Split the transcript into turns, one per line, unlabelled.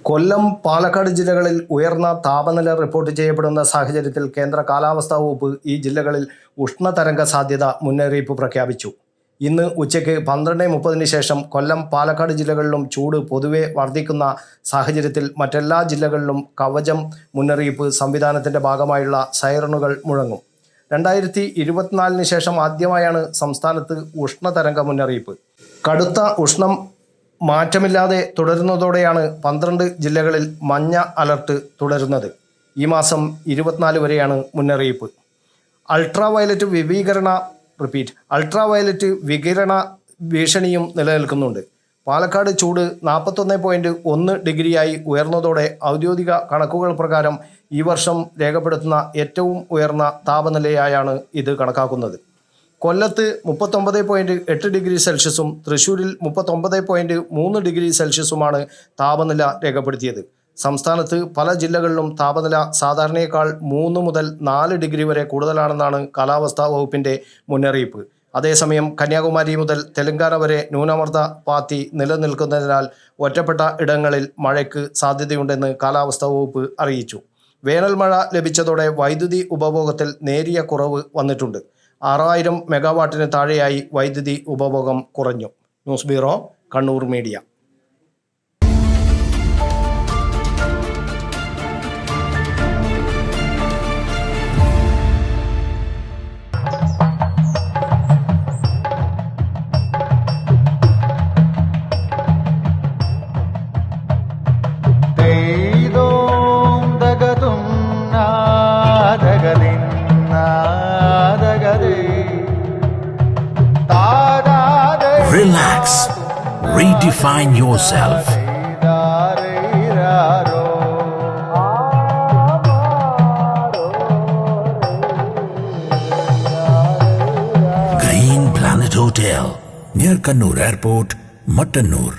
കൊല്ലം, പാലക്കാട് ജില്ലകളിൽ ഉയർന്ന താപനില റിപ്പോർട്ട് ചെയ്യപ്പെടുന്ന സാഹചര്യത്തിൽ കേന്ദ്ര കാലാവസ്ഥാ വകുപ്പ് ഈ ജില്ലകളിൽ ഉഷ്ണതരംഗ സാധ്യത മുന്നറിയിപ്പ് പ്രഖ്യാപിച്ചു. ഇന്ന് ഉച്ചയ്ക്ക് 12:30 ശേഷം കൊല്ലം, പാലക്കാട് ജില്ലകളിലും ചൂട് പൊതുവെ വർദ്ധിക്കുന്ന സാഹചര്യത്തിൽ മറ്റെല്ലാ ജില്ലകളിലും കവചം മുന്നറിയിപ്പ് സംവിധാനത്തിൻ്റെ ഭാഗമായുള്ള സൈറണുകൾ മുഴങ്ങും. 2024 ശേഷം ആദ്യമായാണ് സംസ്ഥാനത്ത് ഉഷ്ണതരംഗ മുന്നറിയിപ്പ്. കടുത്ത ഉഷ്ണം മാറ്റമില്ലാതെ തുടരുന്നതോടെയാണ് 12 ജില്ലകളിൽ മഞ്ഞ അലർട്ട് തുടരുന്നത്. ഈ മാസം 24 വരെയാണ് മുന്നറിയിപ്പ്. അൾട്രാവയലറ്റ് വികിരണ ഭീഷണിയും നിലനിൽക്കുന്നുണ്ട്. പാലക്കാട് ചൂട് 41.1 ഡിഗ്രിയായി ഉയർന്നതോടെ ഔദ്യോഗിക കണക്കുകൾ പ്രകാരം ഈ വർഷം രേഖപ്പെടുത്തുന്ന ഏറ്റവും ഉയർന്ന താപനിലയായാണ് ഇത് കണക്കാക്കുന്നത്. കൊല്ലത്ത് 39.8 ഡിഗ്രി സെൽഷ്യസും തൃശ്ശൂരിൽ 39.3 ഡിഗ്രി സെൽഷ്യസുമാണ് താപനില രേഖപ്പെടുത്തിയത്. സംസ്ഥാനത്ത് പല ജില്ലകളിലും താപനില സാധാരണയേക്കാൾ 3 മുതൽ 4 ഡിഗ്രി വരെ കൂടുതലാണെന്നാണ് കാലാവസ്ഥാ വകുപ്പിൻ്റെ മുന്നറിയിപ്പ്. അതേസമയം കന്യാകുമാരി മുതൽ തെലങ്കാന വരെ ന്യൂനമർദ്ദ പാത്തി നിലനിൽക്കുന്നതിനാൽ ഒറ്റപ്പെട്ട ഇടങ്ങളിൽ മഴയ്ക്ക് സാധ്യതയുണ്ടെന്ന് കാലാവസ്ഥാ വകുപ്പ് അറിയിച്ചു. വേനൽ മഴ ലഭിച്ചതോടെ വൈദ്യുതി ഉപഭോഗത്തിൽ നേരിയ കുറവ് വന്നിട്ടുണ്ട്. 6000 മെഗാവാട്ടിന് താഴെയായി വൈദ്യുതി ഉപഭോഗം കുറഞ്ഞു. News bureau, Kannur media.
Relax. Redefine yourself. Green Planet Hotel near Kannur Airport, Mattanur.